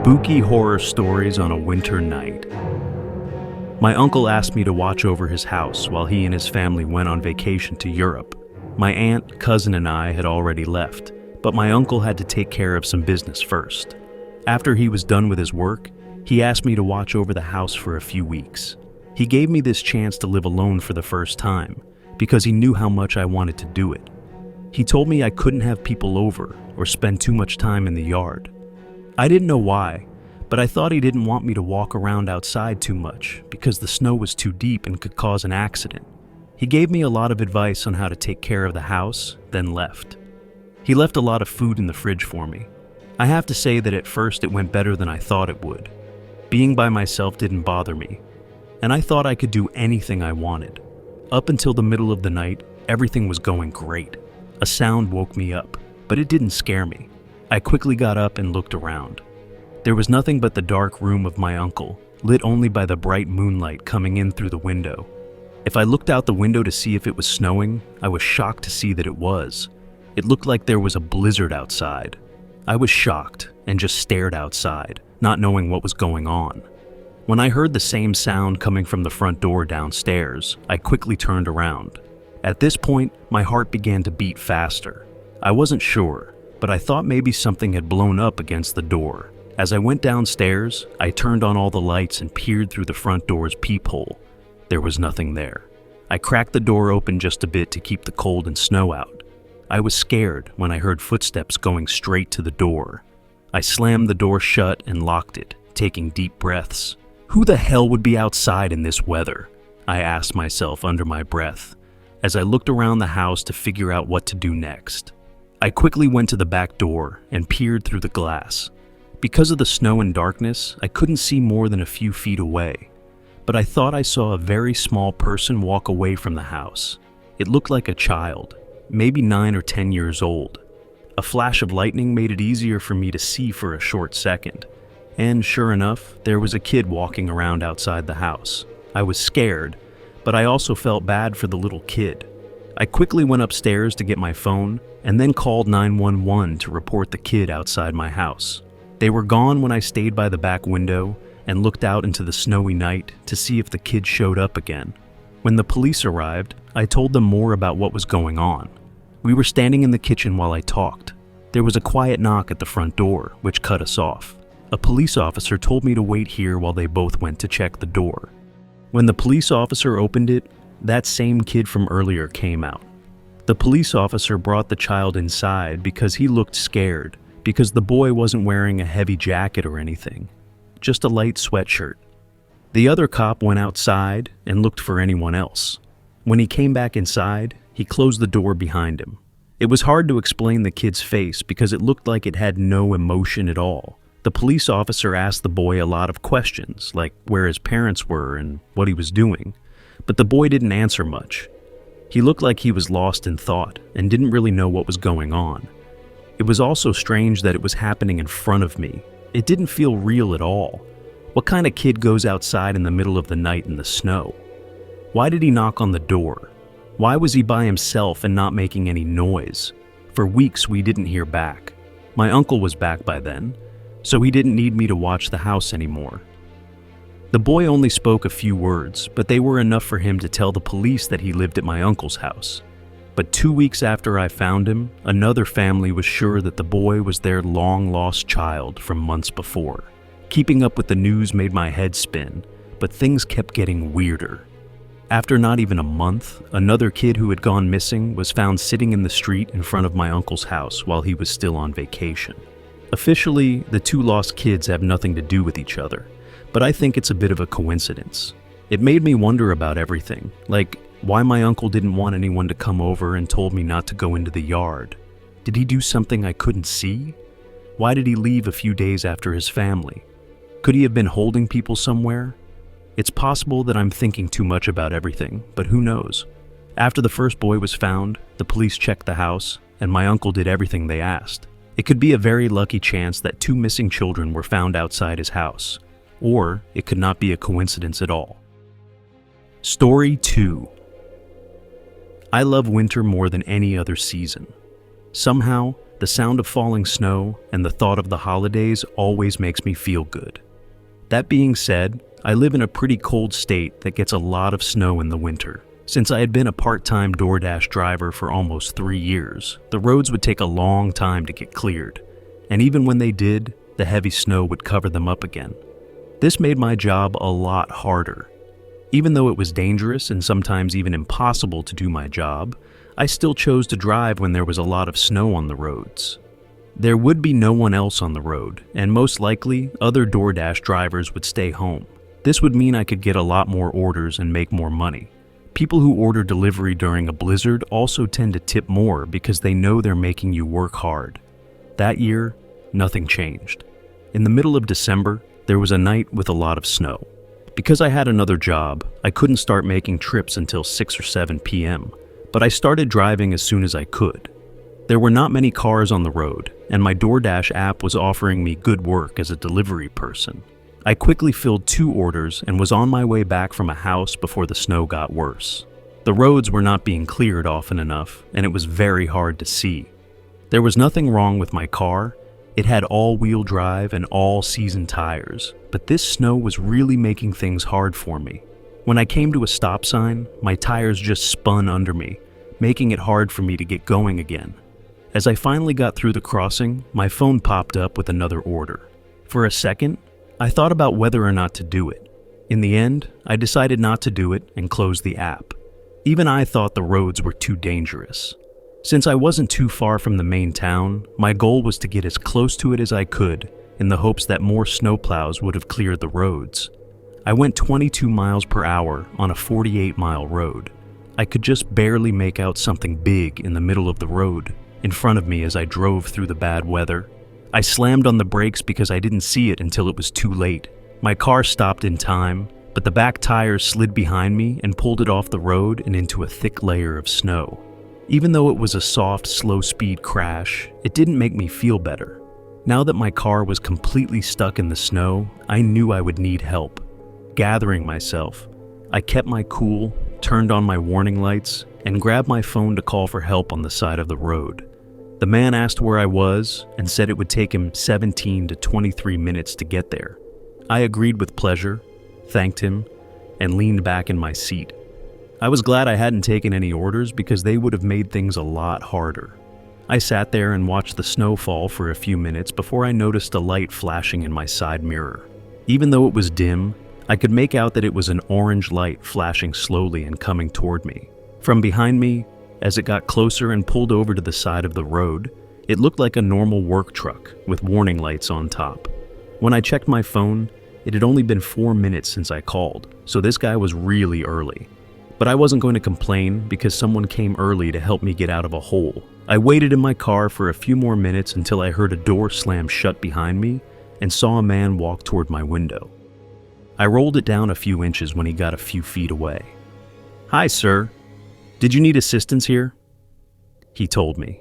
Spooky horror stories on a winter night. My uncle asked me to watch over his house while he and his family went on vacation to Europe. My aunt, cousin, and I had already left, but my uncle had to take care of some business first. After he was done with his work, he asked me to watch over the house for a few weeks. He gave me this chance to live alone for the first time, because he knew how much I wanted to do it. He told me I couldn't have people over or spend too much time in the yard. I didn't know why, but I thought he didn't want me to walk around outside too much because the snow was too deep and could cause an accident. He gave me a lot of advice on how to take care of the house, then left. He left a lot of food in the fridge for me. I have to say that at first it went better than I thought it would. Being by myself didn't bother me, and I thought I could do anything I wanted. Up until the middle of the night, everything was going great. A sound woke me up, but it didn't scare me. I quickly got up and looked around. There was nothing but the dark room of my uncle, lit only by the bright moonlight coming in through the window. If I looked out the window to see if it was snowing, I was shocked to see that it was. It looked like there was a blizzard outside. I was shocked and just stared outside, not knowing what was going on. When I heard the same sound coming from the front door downstairs, I quickly turned around. At this point, my heart began to beat faster. I wasn't sure, but I thought maybe something had blown up against the door. As I went downstairs, I turned on all the lights and peered through the front door's peephole. There was nothing there. I cracked the door open just a bit to keep the cold and snow out. I was scared when I heard footsteps going straight to the door. I slammed the door shut and locked it, taking deep breaths. Who the hell would be outside in this weather? I asked myself under my breath, as I looked around the house to figure out what to do next. I quickly went to the back door and peered through the glass. Because of the snow and darkness, I couldn't see more than a few feet away, but I thought I saw a very small person walk away from the house. It looked like a child, maybe 9 or 10 years old. A flash of lightning made it easier for me to see for a short second, and sure enough, there was a kid walking around outside the house. I was scared, but I also felt bad for the little kid. I quickly went upstairs to get my phone and then called 911 to report the kid outside my house. They were gone when I stayed by the back window and looked out into the snowy night to see if the kid showed up again. When the police arrived, I told them more about what was going on. We were standing in the kitchen while I talked. There was a quiet knock at the front door, which cut us off. A police officer told me to wait here while they both went to check the door. When the police officer opened it, that same kid from earlier came out. The police officer brought the child inside because he looked scared, because the boy wasn't wearing a heavy jacket or anything, just a light sweatshirt. The other cop went outside and looked for anyone else. When he came back inside, he closed the door behind him. It was hard to explain the kid's face because it looked like it had no emotion at all. The police officer asked the boy a lot of questions, like where his parents were and what he was doing, but the boy didn't answer much. He looked like he was lost in thought and didn't really know what was going on. It was also strange that it was happening in front of me. It didn't feel real at all. What kind of kid goes outside in the middle of the night in the snow? Why did he knock on the door? Why was he by himself and not making any noise? For weeks we didn't hear back. My uncle was back by then, so he didn't need me to watch the house anymore. The boy only spoke a few words, but they were enough for him to tell the police that he lived at my uncle's house. But 2 weeks after I found him, another family was sure that the boy was their long-lost child from months before. Keeping up with the news made my head spin, but things kept getting weirder. After not even a month, another kid who had gone missing was found sitting in the street in front of my uncle's house while he was still on vacation. Officially, the two lost kids have nothing to do with each other, but I think it's a bit of a coincidence. It made me wonder about everything, like why my uncle didn't want anyone to come over and told me not to go into the yard. Did he do something I couldn't see? Why did he leave a few days after his family? Could he have been holding people somewhere? It's possible that I'm thinking too much about everything, but who knows? After the first boy was found, the police checked the house, and my uncle did everything they asked. It could be a very lucky chance that 2 missing children were found outside his house, or it could not be a coincidence at all. Story 2. I love winter more than any other season. Somehow, the The sound of falling snow and the thought of the holidays always makes me feel good. That being said, I live in a pretty cold state that gets a lot of snow in the winter. Since I had been a part-time DoorDash driver for almost 3 years, the roads would take a long time to get cleared, and even when they did, the heavy snow would cover them up again. This made my job a lot harder. Even though it was dangerous and sometimes even impossible to do my job, I still chose to drive when there was a lot of snow on the roads. There would be no one else on the road, and most likely, other DoorDash drivers would stay home. This would mean I could get a lot more orders and make more money. People who order delivery during a blizzard also tend to tip more because they know they're making you work hard. That year, nothing changed. In the middle of December, there was a night with a lot of snow. Because I had another job, I couldn't start making trips until 6 or 7 p.m., but I started driving as soon as I could. There were not many cars on the road, and my DoorDash app was offering me good work as a delivery person. I quickly filled 2 orders and was on my way back from a house before the snow got worse. The roads were not being cleared often enough, and it was very hard to see. There was nothing wrong with my car. It had all-wheel drive and all-season tires, but this snow was really making things hard for me. When I came to a stop sign, my tires just spun under me, making it hard for me to get going again. As I finally got through the crossing, my phone popped up with another order. For a second, I thought about whether or not to do it. In the end, I decided not to do it and closed the app. Even I thought the roads were too dangerous. Since I wasn't too far from the main town, my goal was to get as close to it as I could in the hopes that more snowplows would have cleared the roads. I went 22 miles per hour on a 48-mile road. I could just barely make out something big in the middle of the road, in front of me as I drove through the bad weather. I slammed on the brakes because I didn't see it until it was too late. My car stopped in time, but the back tires slid behind me and pulled it off the road and into a thick layer of snow. Even though it was a soft, slow-speed crash, it didn't make me feel better. Now that my car was completely stuck in the snow, I knew I would need help. Gathering myself, I kept my cool, turned on my warning lights, and grabbed my phone to call for help on the side of the road. The man asked where I was and said it would take him 17 to 23 minutes to get there. I agreed with pleasure, thanked him, and leaned back in my seat. I was glad I hadn't taken any orders because they would have made things a lot harder. I sat there and watched the snow fall for a few minutes before I noticed a light flashing in my side mirror. Even though it was dim, I could make out that it was an orange light flashing slowly and coming toward me. From behind me, as it got closer and pulled over to the side of the road, it looked like a normal work truck with warning lights on top. When I checked my phone, it had only been 4 minutes since I called, so this guy was really early. But I wasn't going to complain because someone came early to help me get out of a hole. I waited in my car for a few more minutes until I heard a door slam shut behind me and saw a man walk toward my window. I rolled it down a few inches when he got a few feet away. "Hi, sir. Did you need assistance here?" He told me.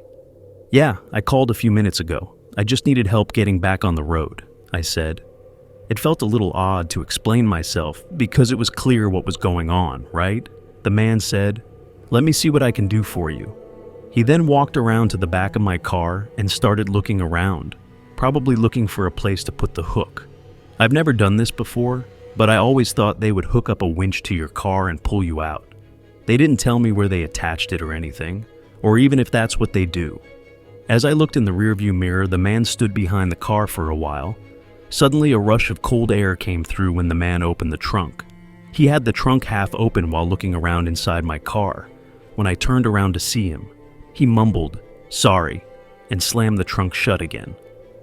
"Yeah, I called a few minutes ago. I just needed help getting back on the road," I said. It felt a little odd to explain myself because it was clear what was going on, right? The man said, "Let me see what I can do for you." He then walked around to the back of my car and started looking around, probably looking for a place to put the hook. I've never done this before, but I always thought they would hook up a winch to your car and pull you out. They didn't tell me where they attached it or anything, or even if that's what they do. As I looked in the rearview mirror, the man stood behind the car for a while. Suddenly, a rush of cold air came through when the man opened the trunk. He had the trunk half open while looking around inside my car. When I turned around to see him, he mumbled, "Sorry," and slammed the trunk shut again.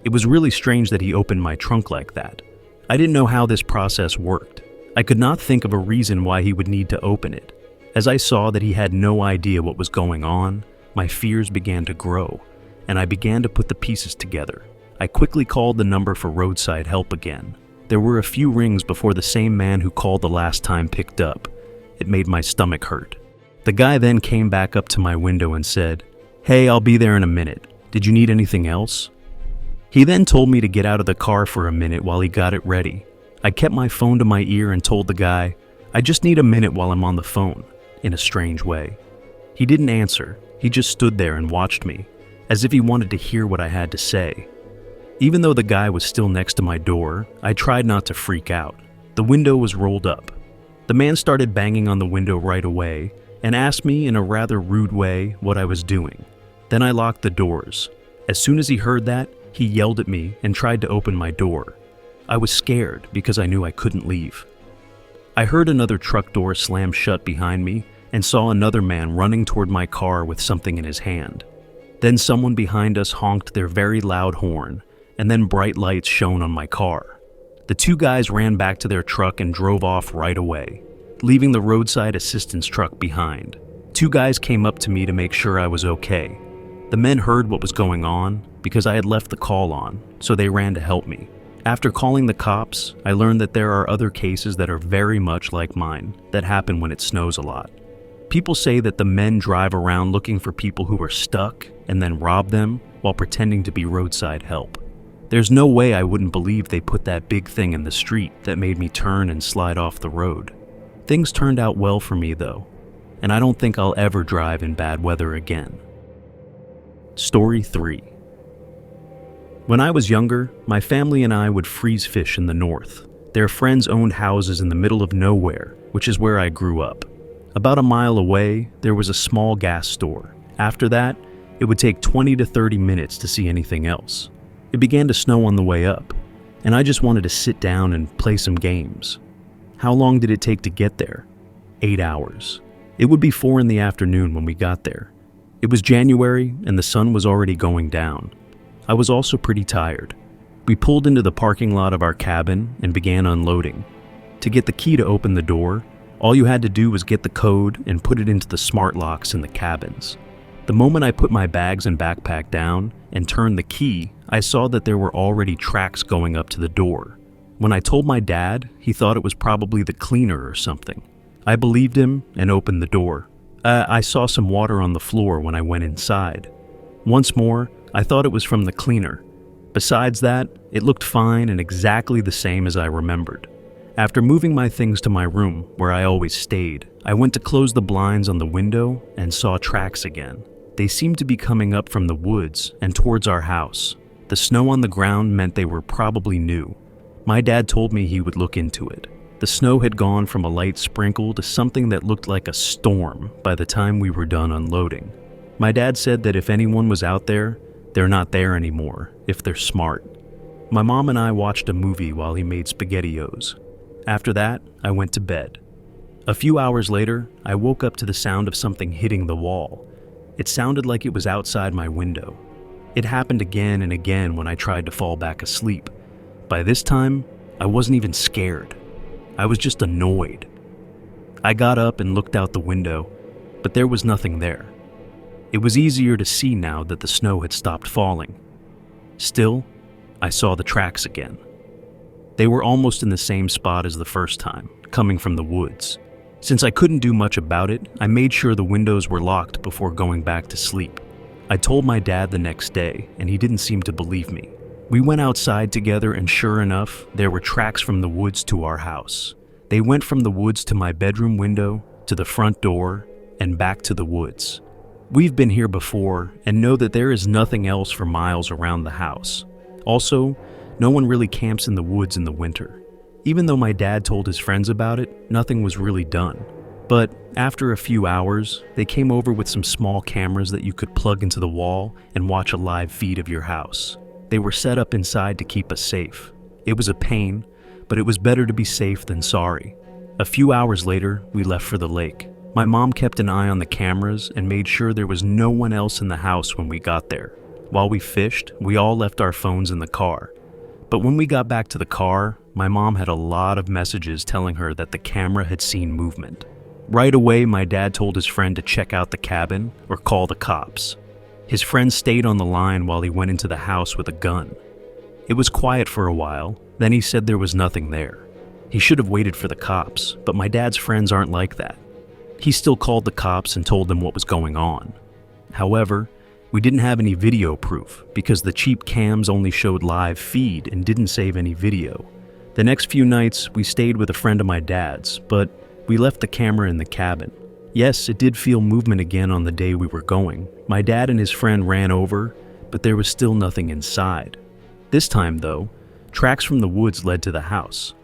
It was really strange that he opened my trunk like that. I didn't know how this process worked. I could not think of a reason why he would need to open it. As I saw that he had no idea what was going on, my fears began to grow, and I began to put the pieces together. I quickly called the number for roadside help again. There were a few rings before the same man who called the last time picked up. It made my stomach hurt. The guy then came back up to my window and said, "Hey, I'll be there in a minute. Did you need anything else?" He then told me to get out of the car for a minute while he got it ready. I kept my phone to my ear and told the guy, "I just need a minute while I'm on the phone," in a strange way. He didn't answer. He just stood there and watched me, as if he wanted to hear what I had to say. Even though the guy was still next to my door, I tried not to freak out. The window was rolled up. The man started banging on the window right away and asked me in a rather rude way what I was doing. Then I locked the doors. As soon as he heard that, he yelled at me and tried to open my door. I was scared because I knew I couldn't leave. I heard another truck door slam shut behind me and saw another man running toward my car with something in his hand. Then someone behind us honked their very loud horn, and then bright lights shone on my car. The two guys ran back to their truck and drove off right away, leaving the roadside assistance truck behind. Two guys came up to me to make sure I was okay. The men heard what was going on because I had left the call on, so they ran to help me. After calling the cops, I learned that there are other cases that are very much like mine that happen when it snows a lot. People say that the men drive around looking for people who are stuck and then rob them while pretending to be roadside help. There's no way I wouldn't believe they put that big thing in the street that made me turn and slide off the road. Things turned out well for me though, and I don't think I'll ever drive in bad weather again. Story 3. When I was younger, my family and I would freeze fish in the north. Their friends owned houses in the middle of nowhere, which is where I grew up. About a mile away, there was a small gas store. After that, it would take 20 to 30 minutes to see anything else. It began to snow on the way up, and I just wanted to sit down and play some games. How long did it take to get there? 8 hours. It would be 4 in the afternoon when we got there. It was January, and the sun was already going down. I was also pretty tired. We pulled into the parking lot of our cabin and began unloading. To get the key to open the door, all you had to do was get the code and put it into the smart locks in the cabins. The moment I put my bags and backpack down and turned the key, I saw that there were already tracks going up to the door. When I told my dad, he thought it was probably the cleaner or something. I believed him and opened the door. I saw some water on the floor when I went inside. Once more, I thought it was from the cleaner. Besides that, it looked fine and exactly the same as I remembered. After moving my things to my room, where I always stayed, I went to close the blinds on the window and saw tracks again. They seemed to be coming up from the woods and towards our house. The snow on the ground meant they were probably new. My dad told me he would look into it. The snow had gone from a light sprinkle to something that looked like a storm by the time we were done unloading. My dad said that if anyone was out there, they're not there anymore, if they're smart. My mom and I watched a movie while he made SpaghettiOs. After that, I went to bed. A few hours later, I woke up to the sound of something hitting the wall. It sounded like it was outside my window. It happened again and again when I tried to fall back asleep. By this time, I wasn't even scared. I was just annoyed. I got up and looked out the window, but there was nothing there. It was easier to see now that the snow had stopped falling. Still, I saw the tracks again. They were almost in the same spot as the first time, coming from the woods. Since I couldn't do much about it, I made sure the windows were locked before going back to sleep. I told my dad the next day, and he didn't seem to believe me. We went outside together, and sure enough, there were tracks from the woods to our house. They went from the woods to my bedroom window, to the front door, and back to the woods. We've been here before and know that there is nothing else for miles around the house. Also, no one really camps in the woods in the winter. Even though my dad told his friends about it, nothing was really done. But after a few hours, they came over with some small cameras that you could plug into the wall and watch a live feed of your house. They were set up inside to keep us safe. It was a pain, but it was better to be safe than sorry. A few hours later, we left for the lake. My mom kept an eye on the cameras and made sure there was no one else in the house when we got there. While we fished, we all left our phones in the car. But when we got back to the car, my mom had a lot of messages telling her that the camera had seen movement. Right away, my dad told his friend to check out the cabin or call the cops. His friend stayed on the line while he went into the house with a gun. It was quiet for a while, then he said there was nothing there. He should have waited for the cops, but my dad's friends aren't like that. He still called the cops and told them what was going on. However, we didn't have any video proof because the cheap cams only showed live feed and didn't save any video. The next few nights, we stayed with a friend of my dad's, but we left the camera in the cabin. Yes, it did feel movement again on the day we were going. My dad and his friend ran over, but there was still nothing inside. This time, though, tracks from the woods led to the house.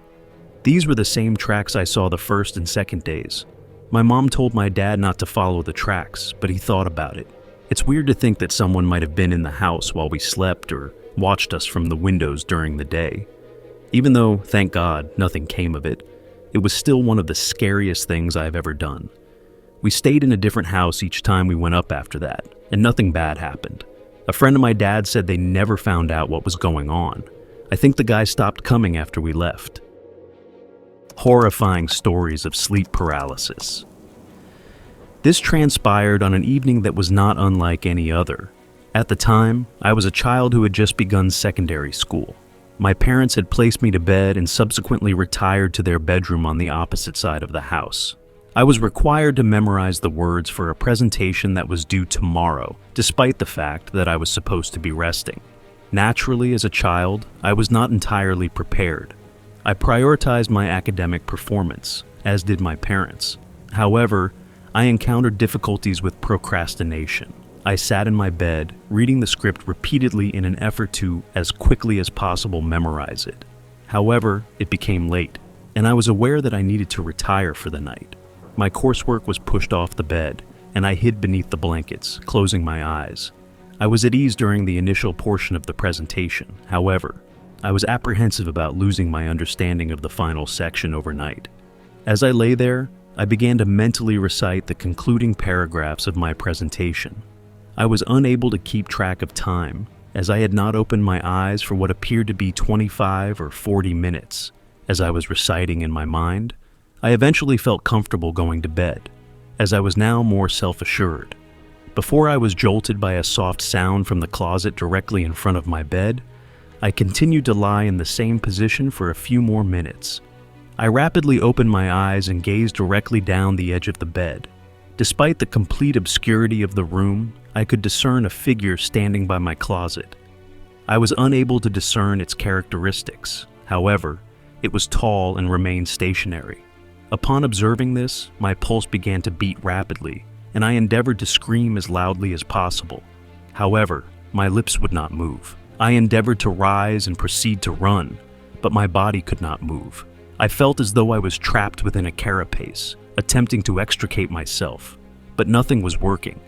These were the same tracks I saw the first and second days. My mom told my dad not to follow the tracks, but he thought about it. It's weird to think that someone might have been in the house while we slept or watched us from the windows during the day. Even though, thank God, nothing came of it, it was still one of the scariest things I've ever done. We stayed in a different house each time we went up after that, and nothing bad happened. A friend of my dad said they never found out what was going on. I think the guy stopped coming after we left. Horrifying stories of sleep paralysis. This transpired on an evening that was not unlike any other. At the time, I was a child who had just begun secondary school. My parents had placed me to bed and subsequently retired to their bedroom on the opposite side of the house. I was required to memorize the words for a presentation that was due tomorrow, despite the fact that I was supposed to be resting. Naturally, as a child, I was not entirely prepared. I prioritized my academic performance, as did my parents. However, I encountered difficulties with procrastination. I sat in my bed, reading the script repeatedly in an effort to, as quickly as possible, memorize it. However, it became late, and I was aware that I needed to retire for the night. My coursework was pushed off the bed, and I hid beneath the blankets, closing my eyes. I was at ease during the initial portion of the presentation. However, I was apprehensive about losing my understanding of the final section overnight. As I lay there, I began to mentally recite the concluding paragraphs of my presentation. I was unable to keep track of time, as I had not opened my eyes for what appeared to be 25 or 40 minutes. As I was reciting in my mind, I eventually felt comfortable going to bed, as I was now more self-assured. Before I was jolted by a soft sound from the closet directly in front of my bed, I continued to lie in the same position for a few more minutes. I rapidly opened my eyes and gazed directly down the edge of the bed. Despite the complete obscurity of the room, I could discern a figure standing by my closet. I was unable to discern its characteristics. However, it was tall and remained stationary. Upon observing this, my pulse began to beat rapidly, and I endeavored to scream as loudly as possible. However, my lips would not move. I endeavored to rise and proceed to run, but my body could not move. I felt as though I was trapped within a carapace, attempting to extricate myself, but nothing was working.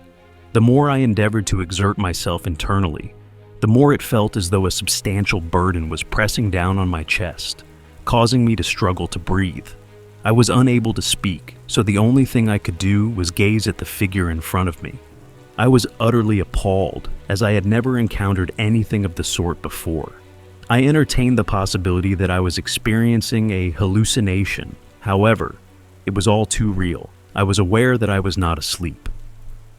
The more I endeavored to exert myself internally, the more it felt as though a substantial burden was pressing down on my chest, causing me to struggle to breathe. I was unable to speak, so the only thing I could do was gaze at the figure in front of me. I was utterly appalled, as I had never encountered anything of the sort before. I entertained the possibility that I was experiencing a hallucination. However, it was all too real. I was aware that I was not asleep.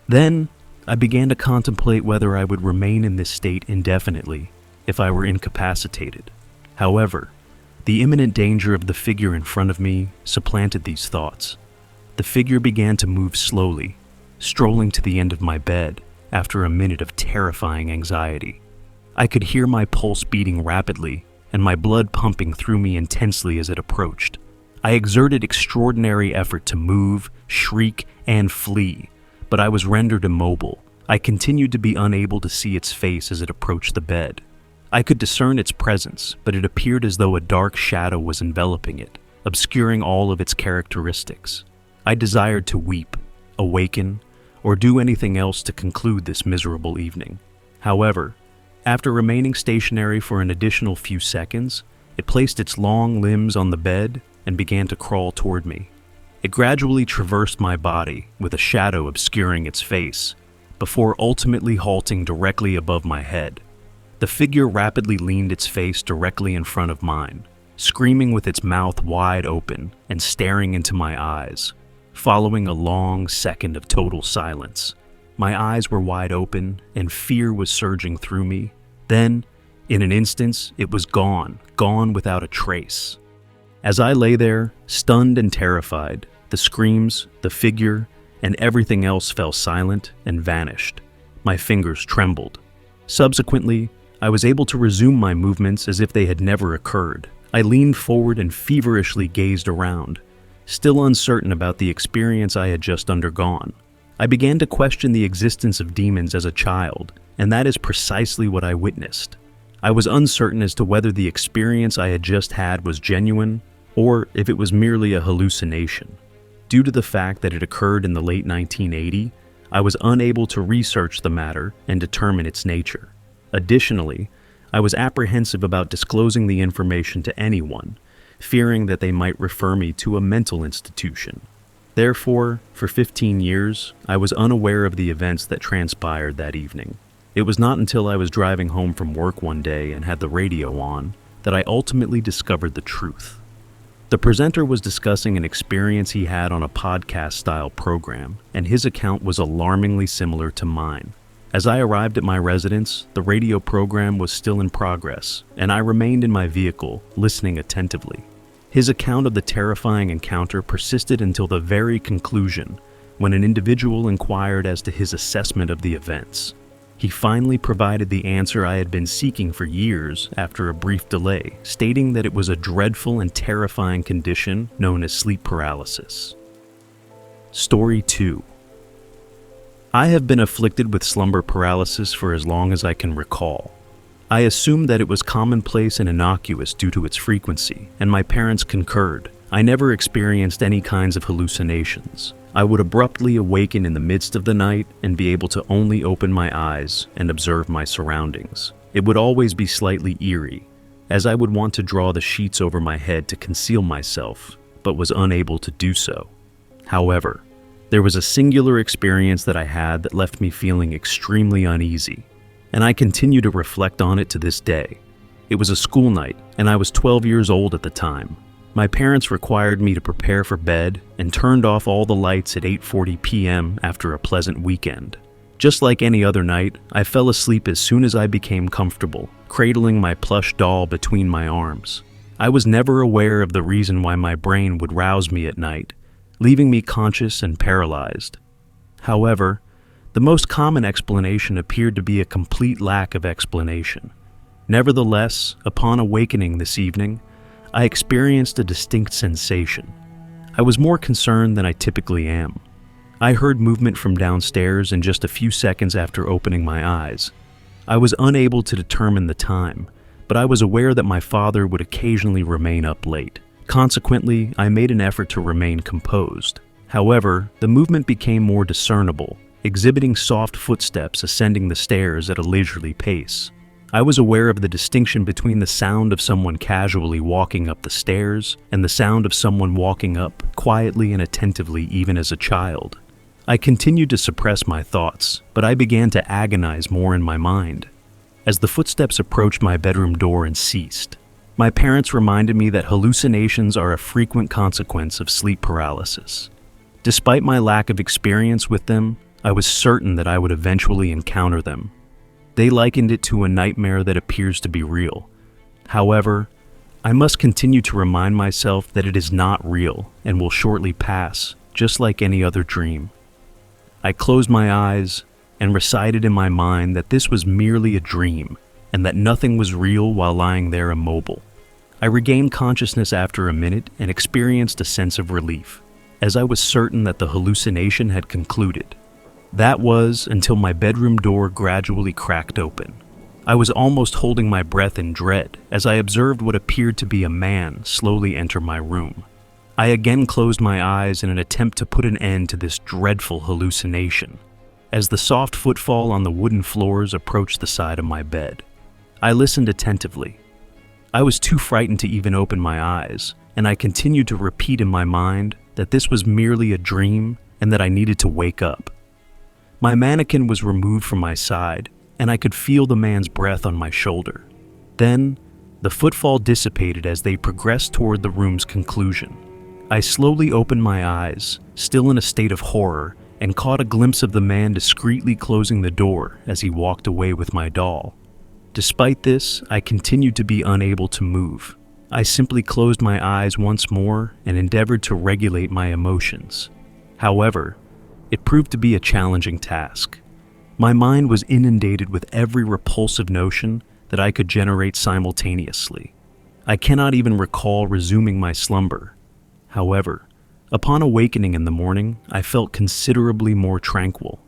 Then, I began to contemplate whether I would remain in this state indefinitely if I were incapacitated. However, the imminent danger of the figure in front of me supplanted these thoughts. The figure began to move slowly, strolling to the end of my bed after a minute of terrifying anxiety. I could hear my pulse beating rapidly and my blood pumping through me intensely as it approached. I exerted extraordinary effort to move, shriek, and flee, but I was rendered immobile. I continued to be unable to see its face as it approached the bed. I could discern its presence, but it appeared as though a dark shadow was enveloping it, obscuring all of its characteristics. I desired to weep, awaken, or do anything else to conclude this miserable evening. However, after remaining stationary for an additional few seconds, it placed its long limbs on the bed and began to crawl toward me. It gradually traversed my body, with a shadow obscuring its face, before ultimately halting directly above my head. The figure rapidly leaned its face directly in front of mine, screaming with its mouth wide open and staring into my eyes. Following a long second of total silence, my eyes were wide open and fear was surging through me. Then, in an instant, it was gone without a trace. As I lay there, stunned and terrified, the screams, the figure, and everything else fell silent and vanished. My fingers trembled. Subsequently, I was able to resume my movements as if they had never occurred. I leaned forward and feverishly gazed around, still uncertain about the experience I had just undergone. I began to question the existence of demons as a child, and that is precisely what I witnessed. I was uncertain as to whether the experience I had just had was genuine, or if it was merely a hallucination. Due to the fact that it occurred in the late 1980s, I was unable to research the matter and determine its nature. Additionally, I was apprehensive about disclosing the information to anyone, fearing that they might refer me to a mental institution. Therefore, for 15 years, I was unaware of the events that transpired that evening. It was not until I was driving home from work one day and had the radio on that I ultimately discovered the truth. The presenter was discussing an experience he had on a podcast-style program, and his account was alarmingly similar to mine. As I arrived at my residence, the radio program was still in progress, and I remained in my vehicle, listening attentively. His account of the terrifying encounter persisted until the very conclusion, when an individual inquired as to his assessment of the events. He finally provided the answer I had been seeking for years after a brief delay, stating that it was a dreadful and terrifying condition known as sleep paralysis. Story 2. I have been afflicted with slumber paralysis for as long as I can recall. I assumed that it was commonplace and innocuous due to its frequency, and my parents concurred. I never experienced any kinds of hallucinations. I would abruptly awaken in the midst of the night and be able to only open my eyes and observe my surroundings. It would always be slightly eerie, as I would want to draw the sheets over my head to conceal myself, but was unable to do so. However, there was a singular experience that I had that left me feeling extremely uneasy, and I continue to reflect on it to this day. It was a school night, and I was 12 years old at the time. My parents required me to prepare for bed and turned off all the lights at 8:40 p.m. after a pleasant weekend. Just like any other night, I fell asleep as soon as I became comfortable, cradling my plush doll between my arms. I was never aware of the reason why my brain would rouse me at night, leaving me conscious and paralyzed. However, the most common explanation appeared to be a complete lack of explanation. Nevertheless, upon awakening this evening, I experienced a distinct sensation. I was more concerned than I typically am. I heard movement from downstairs in just a few seconds after opening my eyes. I was unable to determine the time, but I was aware that my father would occasionally remain up late. Consequently, I made an effort to remain composed. However, the movement became more discernible, exhibiting soft footsteps ascending the stairs at a leisurely pace. I was aware of the distinction between the sound of someone casually walking up the stairs and the sound of someone walking up quietly and attentively even as a child. I continued to suppress my thoughts, but I began to agonize more in my mind. As the footsteps approached my bedroom door and ceased, my parents reminded me that hallucinations are a frequent consequence of sleep paralysis. Despite my lack of experience with them, I was certain that I would eventually encounter them. They likened it to a nightmare that appears to be real. However, I must continue to remind myself that it is not real and will shortly pass, just like any other dream. I closed my eyes and recited in my mind that this was merely a dream and that nothing was real while lying there immobile. I regained consciousness after a minute and experienced a sense of relief, as I was certain that the hallucination had concluded. That was until my bedroom door gradually cracked open. I was almost holding my breath in dread as I observed what appeared to be a man slowly enter my room. I again closed my eyes in an attempt to put an end to this dreadful hallucination, as the soft footfall on the wooden floors approached the side of my bed. I listened attentively. I was too frightened to even open my eyes, and I continued to repeat in my mind that this was merely a dream and that I needed to wake up. My mannequin was removed from my side, and I could feel the man's breath on my shoulder. Then, the footfall dissipated as they progressed toward the room's conclusion. I slowly opened my eyes, still in a state of horror, and caught a glimpse of the man discreetly closing the door as he walked away with my doll. Despite this, I continued to be unable to move. I simply closed my eyes once more and endeavored to regulate my emotions. However, it proved to be a challenging task. My mind was inundated with every repulsive notion that I could generate simultaneously. I cannot even recall resuming my slumber. However, Upon awakening in the morning, I felt considerably more tranquil.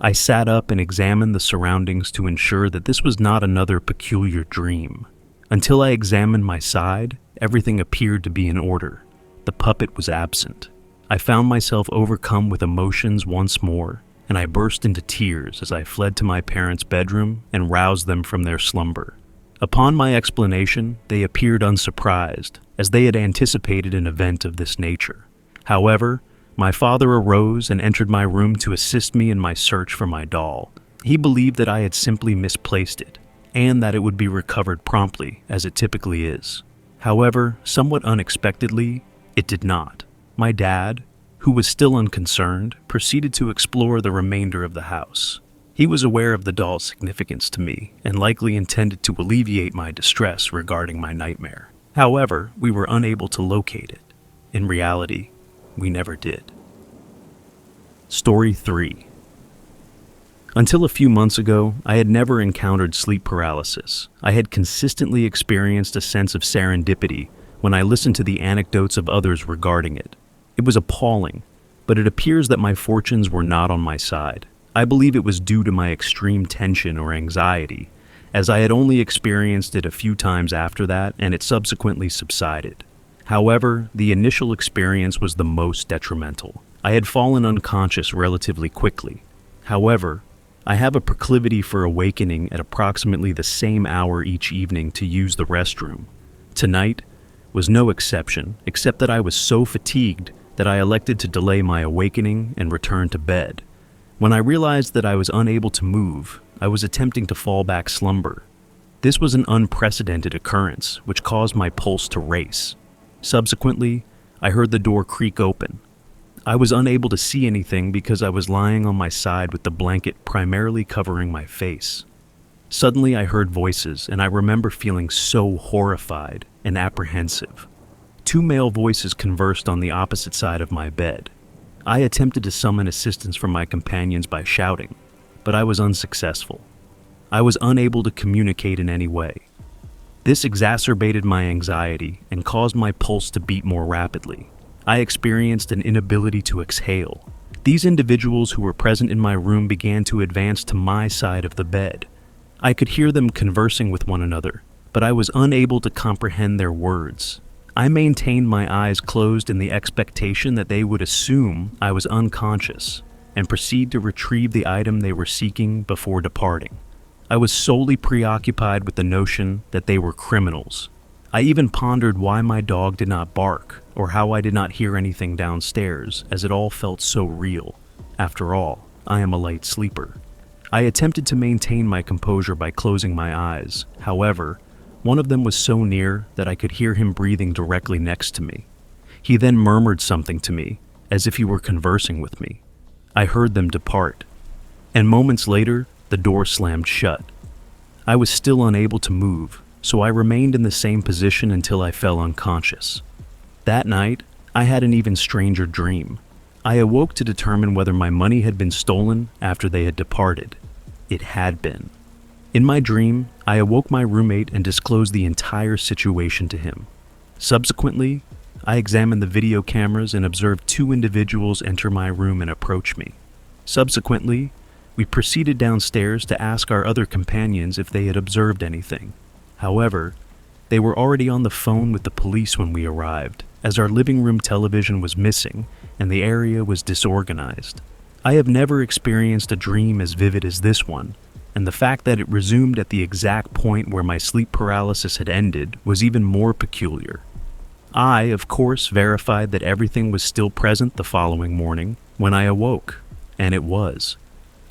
I sat up and examined the surroundings to ensure that this was not another peculiar dream. Until I examined my side, everything appeared to be in order. The puppet was absent. I found myself overcome with emotions once more, and I burst into tears as I fled to my parents' bedroom and roused them from their slumber. Upon my explanation, they appeared unsurprised, as they had anticipated an event of this nature. However, my father arose and entered my room to assist me in my search for my doll. He believed that I had simply misplaced it, and that it would be recovered promptly, as it typically is. However, somewhat unexpectedly, it did not. My dad, who was still unconcerned, proceeded to explore the remainder of the house. He was aware of the doll's significance to me, and likely intended to alleviate my distress regarding my nightmare. However, we were unable to locate it. In reality, we never did. Story 3. Until a few months ago, I had never encountered sleep paralysis. I had consistently experienced a sense of serendipity when I listened to the anecdotes of others regarding it. It was appalling, but it appears that my fortunes were not on my side. I believe it was due to my extreme tension or anxiety, as I had only experienced it a few times after that, and it subsequently subsided. However, the initial experience was the most detrimental. I had fallen unconscious relatively quickly. However, I have a proclivity for awakening at approximately the same hour each evening to use the restroom. Tonight was no exception, except that I was so fatigued that I elected to delay my awakening and return to bed. When I realized that I was unable to move, I was attempting to fall back slumber. This was an unprecedented occurrence, which caused my pulse to race. Subsequently, I heard the door creak open. I was unable to see anything because I was lying on my side with the blanket primarily covering my face. Suddenly I heard voices, and I remember feeling so horrified and apprehensive. 2 male voices conversed on the opposite side of my bed. I attempted to summon assistance from my companions by shouting, but I was unsuccessful. I was unable to communicate in any way. This exacerbated my anxiety and caused my pulse to beat more rapidly. I experienced an inability to exhale. These individuals who were present in my room began to advance to my side of the bed. I could hear them conversing with one another, but I was unable to comprehend their words. I maintained my eyes closed in the expectation that they would assume I was unconscious and proceed to retrieve the item they were seeking before departing. I was solely preoccupied with the notion that they were criminals. I even pondered why my dog did not bark or how I did not hear anything downstairs, as it all felt so real. After all, I am a light sleeper. I attempted to maintain my composure by closing my eyes. However, one of them was so near that I could hear him breathing directly next to me. He then murmured something to me, as if he were conversing with me. I heard them depart, and moments later, the door slammed shut. I was still unable to move, so I remained in the same position until I fell unconscious. That night, I had an even stranger dream. I awoke to determine whether my money had been stolen after they had departed. It had been. In my dream, I awoke my roommate and disclosed the entire situation to him. Subsequently, I examined the video cameras and observed 2 individuals enter my room and approach me. Subsequently, we proceeded downstairs to ask our other companions if they had observed anything. However, they were already on the phone with the police when we arrived, as our living room television was missing and the area was disorganized. I have never experienced a dream as vivid as this one, and the fact that it resumed at the exact point where my sleep paralysis had ended was even more peculiar. I, of course, verified that everything was still present the following morning when I awoke, and it was.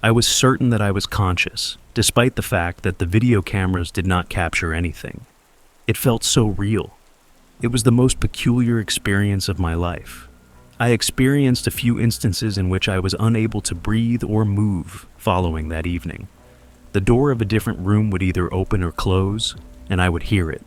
I was certain that I was conscious, despite the fact that the video cameras did not capture anything. It felt so real. It was the most peculiar experience of my life. I experienced a few instances in which I was unable to breathe or move following that evening. The door of a different room would either open or close, and I would hear it.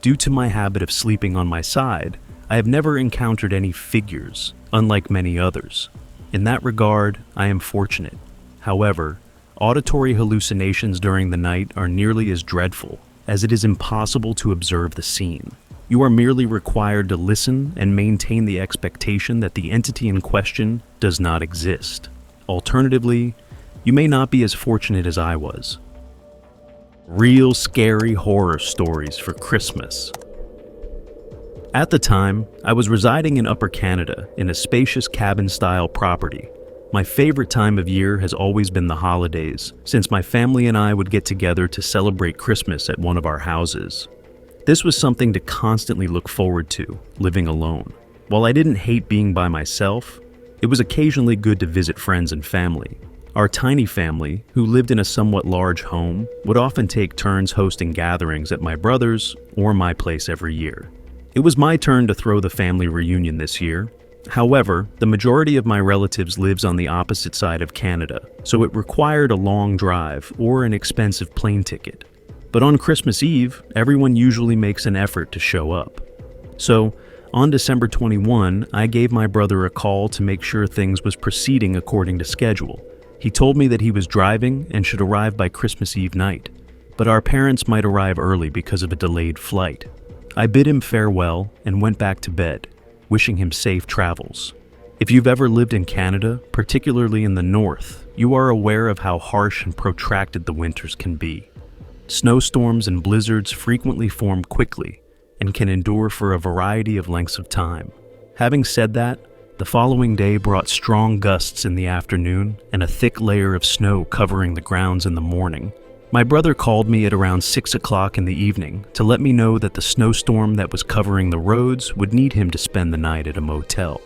Due to my habit of sleeping on my side, I have never encountered any figures, unlike many others. In that regard, I am fortunate. However, auditory hallucinations during the night are nearly as dreadful, as it is impossible to observe the scene. You are merely required to listen and maintain the expectation that the entity in question does not exist. Alternatively, you may not be as fortunate as I was. Real scary horror stories for Christmas. At the time, I was residing in Upper Canada in a spacious cabin-style property. My favorite time of year has always been the holidays, since my family and I would get together to celebrate Christmas at one of our houses. This was something to constantly look forward to, living alone. While I didn't hate being by myself, it was occasionally good to visit friends and family. Our tiny family, who lived in a somewhat large home, would often take turns hosting gatherings at my brother's or my place every year. It was my turn to throw the family reunion this year. However, the majority of my relatives lives on the opposite side of Canada, so it required a long drive or an expensive plane ticket. But on Christmas Eve, everyone usually makes an effort to show up. So, on December 21, I gave my brother a call to make sure things was proceeding according to schedule. He told me that he was driving and should arrive by Christmas Eve night, but our parents might arrive early because of a delayed flight. I bid him farewell and went back to bed, wishing him safe travels. If you've ever lived in Canada, particularly in the north, you are aware of how harsh and protracted the winters can be. Snowstorms and blizzards frequently form quickly and can endure for a variety of lengths of time. Having said that, the following day brought strong gusts in the afternoon and a thick layer of snow covering the grounds in the morning. My brother called me at around 6 o'clock in the evening to let me know that the snowstorm that was covering the roads would need him to spend the night at a motel.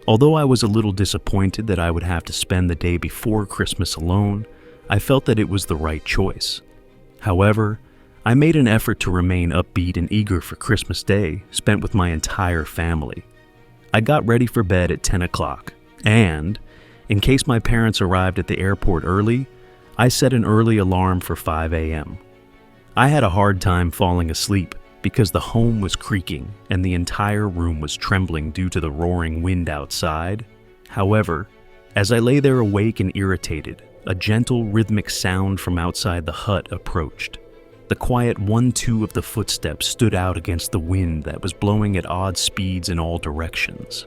Although I was a little disappointed that I would have to spend the day before Christmas alone, I felt that it was the right choice. However, I made an effort to remain upbeat and eager for Christmas Day, spent with my entire family. I got ready for bed at 10 o'clock, and, in case my parents arrived at the airport early, I set an early alarm for 5 a.m. I had a hard time falling asleep because the home was creaking and the entire room was trembling due to the roaring wind outside. However, as I lay there awake and irritated, a gentle rhythmic sound from outside the hut approached. The quiet 1-2 of the footsteps stood out against the wind that was blowing at odd speeds in all directions.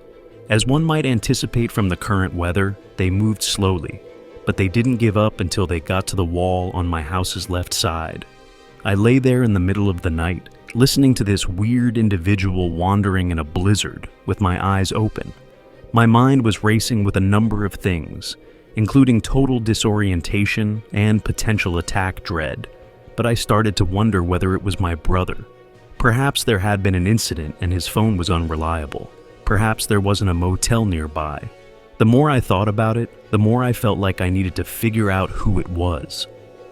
As one might anticipate from the current weather, they moved slowly, but they didn't give up until they got to the wall on my house's left side. I lay there in the middle of the night, listening to this weird individual wandering in a blizzard with my eyes open. My mind was racing with a number of things, including total disorientation and potential attack dread, but I started to wonder whether it was my brother. Perhaps there had been an incident and his phone was unreliable. Perhaps there wasn't a motel nearby. The more I thought about it, the more I felt like I needed to figure out who it was.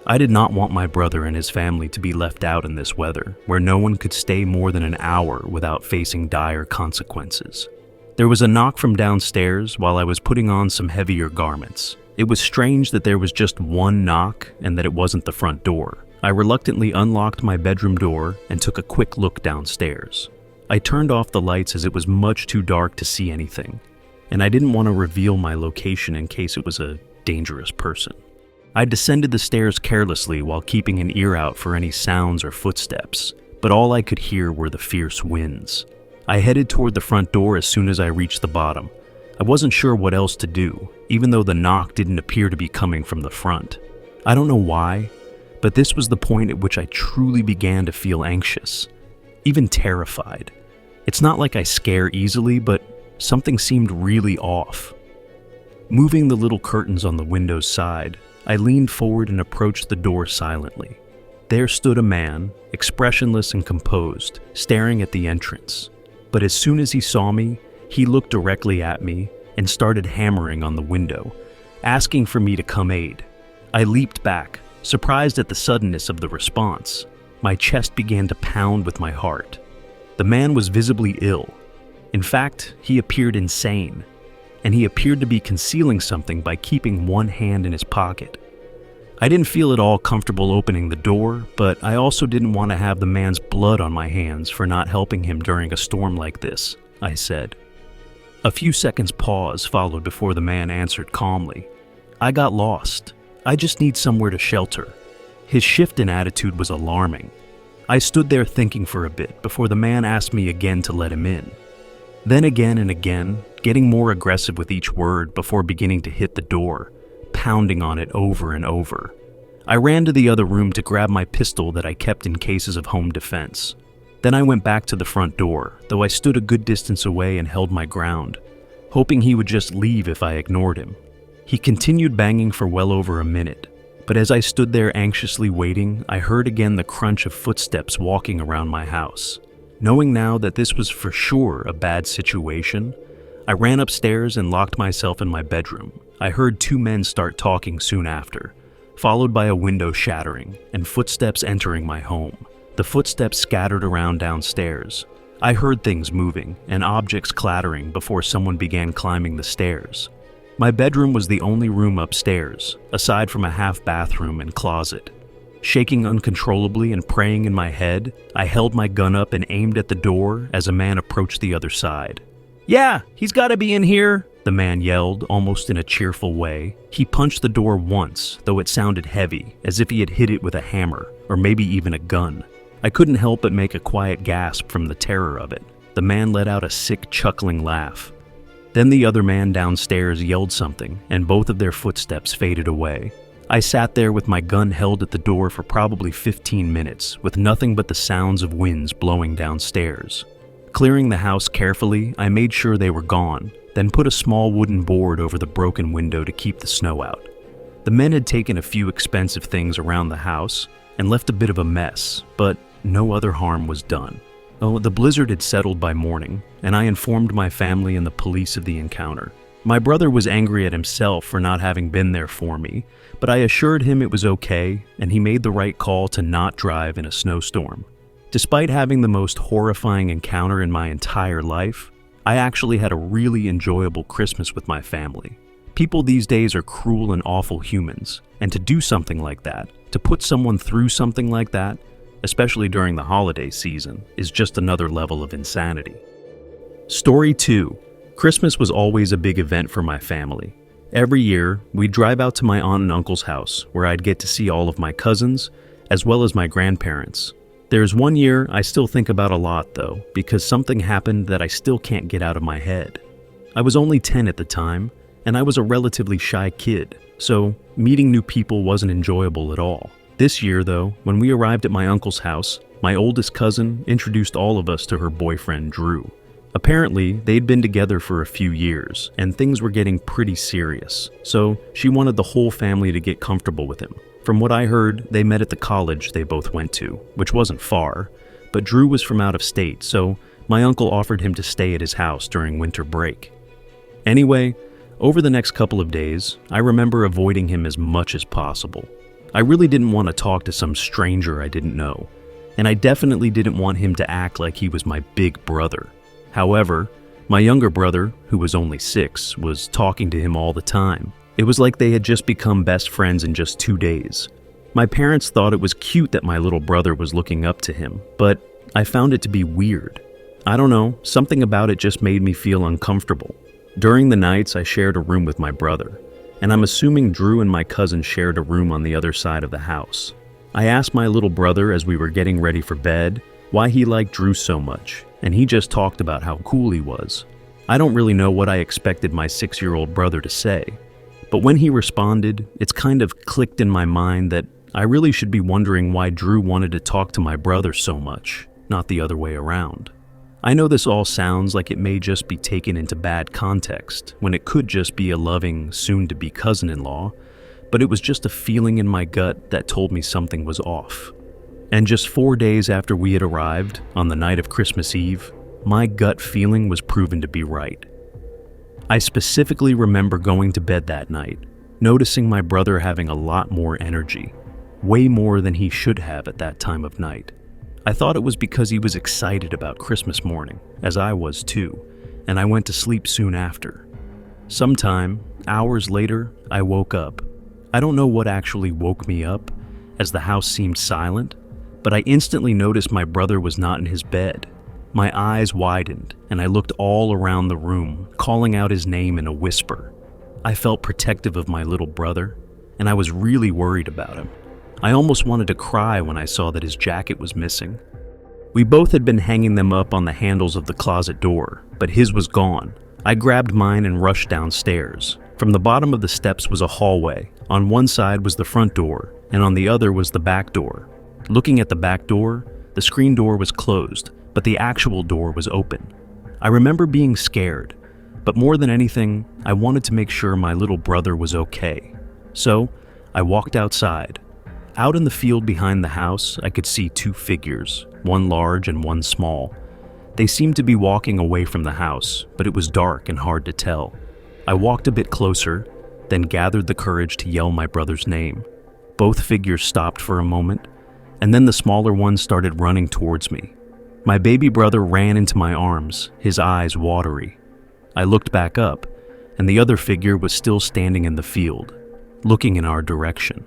I did not want my brother and his family to be left out in this weather, where no one could stay more than an hour without facing dire consequences. There was a knock from downstairs while I was putting on some heavier garments. It was strange that there was just one knock and that it wasn't the front door. I reluctantly unlocked my bedroom door and took a quick look downstairs. I turned off the lights as it was much too dark to see anything, and I didn't want to reveal my location in case it was a dangerous person. I descended the stairs carelessly while keeping an ear out for any sounds or footsteps, but all I could hear were the fierce winds. I headed toward the front door as soon as I reached the bottom. I wasn't sure what else to do, even though the knock didn't appear to be coming from the front. I don't know why, but this was the point at which I truly began to feel anxious, even terrified. It's not like I scare easily, but something seemed really off. Moving the little curtains on the window's side, I leaned forward and approached the door silently. There stood a man, expressionless and composed, staring at the entrance. But as soon as he saw me, he looked directly at me and started hammering on the window, asking for me to come aid. I leaped back, surprised at the suddenness of the response. My chest began to pound with my heart. The man was visibly ill. In fact, he appeared insane, and he appeared to be concealing something by keeping one hand in his pocket. I didn't feel at all comfortable opening the door, but I also didn't want to have the man's blood on my hands for not helping him during a storm like this, I said. A few seconds pause followed before the man answered calmly. I got lost. I just need somewhere to shelter. His shift in attitude was alarming. I stood there thinking for a bit before the man asked me again to let him in. Then again and again, getting more aggressive with each word before beginning to hit the door, pounding on it over and over. I ran to the other room to grab my pistol that I kept in cases of home defense. Then I went back to the front door, though I stood a good distance away and held my ground, hoping he would just leave if I ignored him. He continued banging for well over a minute, but as I stood there anxiously waiting, I heard again the crunch of footsteps walking around my house. Knowing now that this was for sure a bad situation, I ran upstairs and locked myself in my bedroom. I heard two men start talking soon after, followed by a window shattering and footsteps entering my home. The footsteps scattered around downstairs. I heard things moving and objects clattering before someone began climbing the stairs. My bedroom was the only room upstairs, aside from a half bathroom and closet. Shaking uncontrollably and praying in my head, I held my gun up and aimed at the door as a man approached the other side. "Yeah, he's gotta be in here," the man yelled, almost in a cheerful way. He punched the door once, though it sounded heavy, as if he had hit it with a hammer, or maybe even a gun. I couldn't help but make a quiet gasp from the terror of it. The man let out a sick, chuckling laugh. Then the other man downstairs yelled something, and both of their footsteps faded away. I sat there with my gun held at the door for probably 15 minutes, with nothing but the sounds of winds blowing downstairs. Clearing the house carefully, I made sure they were gone, then put a small wooden board over the broken window to keep the snow out. The men had taken a few expensive things around the house and left a bit of a mess, but no other harm was done. Oh, the blizzard had settled by morning, and I informed my family and the police of the encounter. My brother was angry at himself for not having been there for me, but I assured him it was okay, and he made the right call to not drive in a snowstorm. Despite having the most horrifying encounter in my entire life, I actually had a really enjoyable Christmas with my family. People these days are cruel and awful humans, and to do something like that, to put someone through something like that, especially during the holiday season, is just another level of insanity. Story 2. Christmas was always a big event for my family. Every year, we'd drive out to my aunt and uncle's house, where I'd get to see all of my cousins, as well as my grandparents. There's one year I still think about a lot, though, because something happened that I still can't get out of my head. I was only 10 at the time, and I was a relatively shy kid, so meeting new people wasn't enjoyable at all. This year, though, when we arrived at my uncle's house, my oldest cousin introduced all of us to her boyfriend, Drew. Apparently, they'd been together for a few years, and things were getting pretty serious, so she wanted the whole family to get comfortable with him. From what I heard, they met at the college they both went to, which wasn't far, but Drew was from out of state, so my uncle offered him to stay at his house during winter break. Anyway, over the next couple of days, I remember avoiding him as much as possible. I really didn't want to talk to some stranger I didn't know, and I definitely didn't want him to act like he was my big brother. However, my younger brother, who was only 6, was talking to him all the time. It was like they had just become best friends in just 2 days. My parents thought it was cute that my little brother was looking up to him, but I found it to be weird. I don't know, something about it just made me feel uncomfortable. During the nights, I shared a room with my brother, and I'm assuming Drew and my cousin shared a room on the other side of the house. I asked my little brother as we were getting ready for bed why he liked Drew so much, and he just talked about how cool he was. I don't really know what I expected my 6-year-old brother to say, but when he responded, it's kind of clicked in my mind that I really should be wondering why Drew wanted to talk to my brother so much, not the other way around. I know this all sounds like it may just be taken into bad context, when it could just be a loving, soon-to-be cousin-in-law, but it was just a feeling in my gut that told me something was off. And just 4 days after we had arrived, on the night of Christmas Eve, my gut feeling was proven to be right. I specifically remember going to bed that night, noticing my brother having a lot more energy, way more than he should have at that time of night. I thought it was because he was excited about Christmas morning, as I was too, and I went to sleep soon after. Sometime, hours later, I woke up. I don't know what actually woke me up, as the house seemed silent, but I instantly noticed my brother was not in his bed. My eyes widened, and I looked all around the room, calling out his name in a whisper. I felt protective of my little brother, and I was really worried about him. I almost wanted to cry when I saw that his jacket was missing. We both had been hanging them up on the handles of the closet door, but his was gone. I grabbed mine and rushed downstairs. From the bottom of the steps was a hallway. On one side was the front door, and on the other was the back door. Looking at the back door, the screen door was closed, but the actual door was open. I remember being scared, but more than anything, I wanted to make sure my little brother was okay. So, I walked outside. Out in the field behind the house, I could see two figures, one large and one small. They seemed to be walking away from the house, but it was dark and hard to tell. I walked a bit closer, then gathered the courage to yell my brother's name. Both figures stopped for a moment, and then the smaller one started running towards me. My baby brother ran into my arms, his eyes watery. I looked back up, and the other figure was still standing in the field, looking in our direction.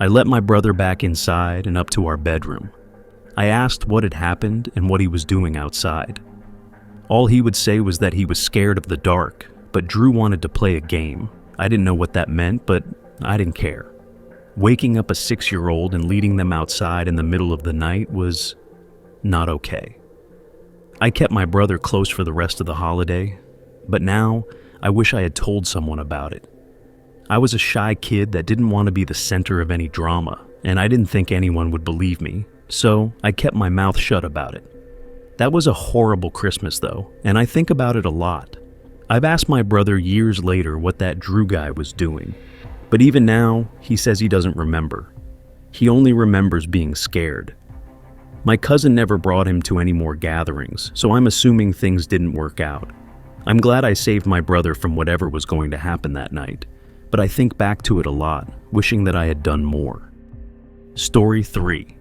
I let my brother back inside and up to our bedroom. I asked what had happened and what he was doing outside. All he would say was that he was scared of the dark, but Drew wanted to play a game. I didn't know what that meant, but I didn't care. Waking up a 6-year-old and leading them outside in the middle of the night was not okay. I kept my brother close for the rest of the holiday, but now I wish I had told someone about it. I was a shy kid that didn't want to be the center of any drama, and I didn't think anyone would believe me, so I kept my mouth shut about it. That was a horrible Christmas though, and I think about it a lot. I've asked my brother years later what that Drew guy was doing, but even now, he says he doesn't remember. He only remembers being scared. My cousin never brought him to any more gatherings, so I'm assuming things didn't work out. I'm glad I saved my brother from whatever was going to happen that night, but I think back to it a lot, wishing that I had done more. Story 3.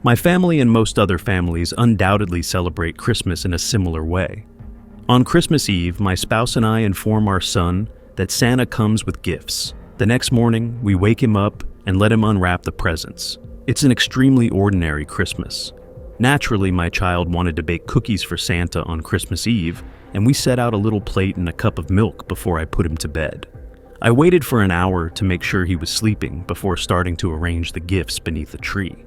My family and most other families undoubtedly celebrate Christmas in a similar way. On Christmas Eve, my spouse and I inform our son that Santa comes with gifts. The next morning, we wake him up and let him unwrap the presents. It's an extremely ordinary Christmas. Naturally, my child wanted to bake cookies for Santa on Christmas Eve, and we set out a little plate and a cup of milk before I put him to bed. I waited for an hour to make sure he was sleeping before starting to arrange the gifts beneath the tree.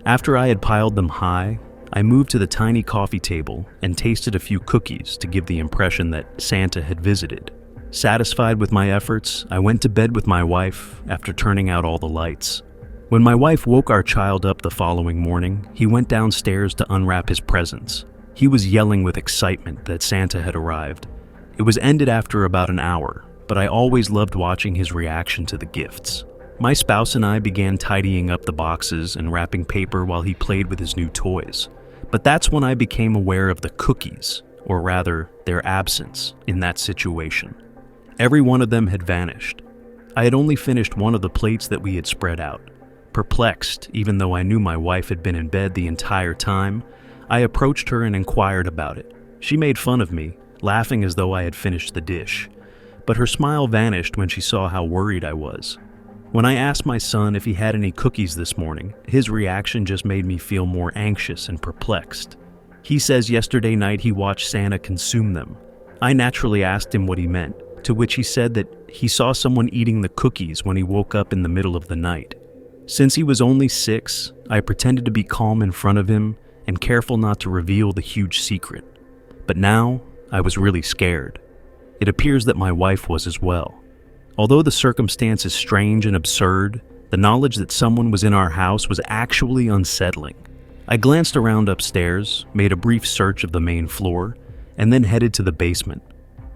After I had piled them high, I moved to the tiny coffee table and tasted a few cookies to give the impression that Santa had visited. Satisfied with my efforts, I went to bed with my wife after turning out all the lights. When my wife woke our child up the following morning, he went downstairs to unwrap his presents. He was yelling with excitement that Santa had arrived. It was ended after about an hour, but I always loved watching his reaction to the gifts. My spouse and I began tidying up the boxes and wrapping paper while he played with his new toys. But that's when I became aware of the cookies, or rather, their absence, in that situation. Every one of them had vanished. I had only finished one of the plates that we had spread out. Perplexed, even though I knew my wife had been in bed the entire time, I approached her and inquired about it. She made fun of me, laughing as though I had finished the dish. But her smile vanished when she saw how worried I was. When I asked my son if he had any cookies this morning, his reaction just made me feel more anxious and perplexed. He says yesterday night he watched Santa consume them. I naturally asked him what he meant, to which he said that he saw someone eating the cookies when he woke up in the middle of the night. Since he was only 6, I pretended to be calm in front of him and careful not to reveal the huge secret. But now, I was really scared. It appears that my wife was as well. Although the circumstance is strange and absurd, the knowledge that someone was in our house was actually unsettling. I glanced around upstairs, made a brief search of the main floor, and then headed to the basement.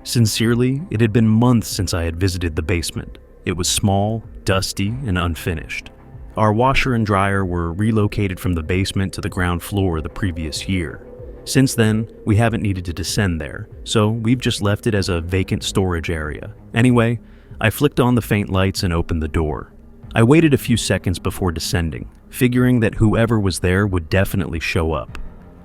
Sincerely, it had been months since I had visited the basement. It was small, dusty, and unfinished. Our washer and dryer were relocated from the basement to the ground floor the previous year. Since then, we haven't needed to descend there, so we've just left it as a vacant storage area. Anyway, I flicked on the faint lights and opened the door. I waited a few seconds before descending, figuring that whoever was there would definitely show up.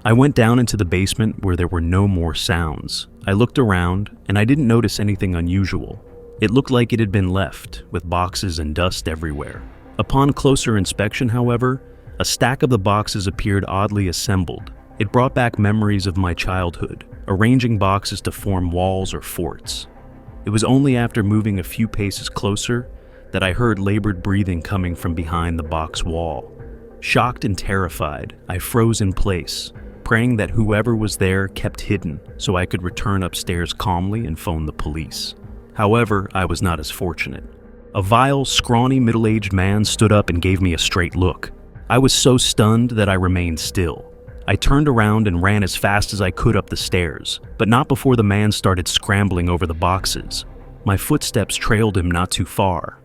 I went down into the basement where there were no more sounds. I looked around, and I didn't notice anything unusual. It looked like it had been left, with boxes and dust everywhere. Upon closer inspection, however, a stack of the boxes appeared oddly assembled. It brought back memories of my childhood, arranging boxes to form walls or forts. It was only after moving a few paces closer that I heard labored breathing coming from behind the box wall. Shocked and terrified, I froze in place, praying that whoever was there kept hidden so I could return upstairs calmly and phone the police. However, I was not as fortunate. A vile, scrawny, middle-aged man stood up and gave me a straight look. I was so stunned that I remained still. I turned around and ran as fast as I could up the stairs, but not before the man started scrambling over the boxes. My footsteps trailed him not too far.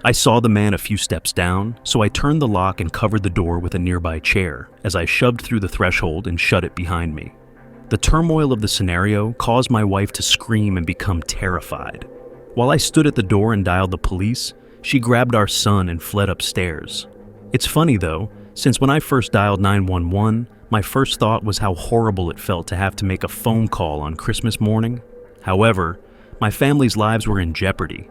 I saw the man a few steps down, so I turned the lock and covered the door with a nearby chair as I shoved through the threshold and shut it behind me. The turmoil of the scenario caused my wife to scream and become terrified. While I stood at the door and dialed the police, she grabbed our son and fled upstairs. It's funny though, since when I first dialed 911, my first thought was how horrible it felt to have to make a phone call on Christmas morning. However, my family's lives were in jeopardy.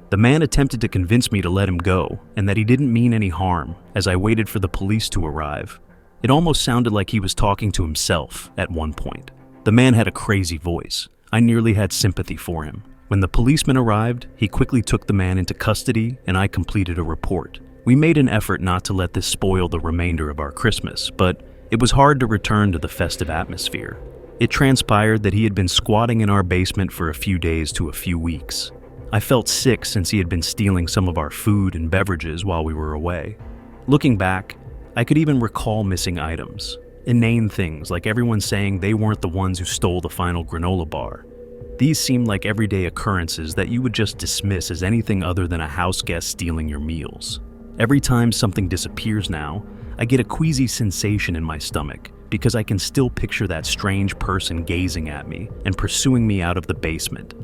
The man attempted to convince me to let him go and that he didn't mean any harm as I waited for the police to arrive. It almost sounded like he was talking to himself at one point. The man had a crazy voice. I nearly had sympathy for him. When the policeman arrived, he quickly took the man into custody and I completed a report. We made an effort not to let this spoil the remainder of our Christmas, but it was hard to return to the festive atmosphere. It transpired that he had been squatting in our basement for a few days to a few weeks. I felt sick since he had been stealing some of our food and beverages while we were away. Looking back, I could even recall missing items, inane things like everyone saying they weren't the ones who stole the final granola bar. These seemed like everyday occurrences that you would just dismiss as anything other than a house guest stealing your meals. Every time something disappears now, I get a queasy sensation in my stomach because I can still picture that strange person gazing at me and pursuing me out of the basement.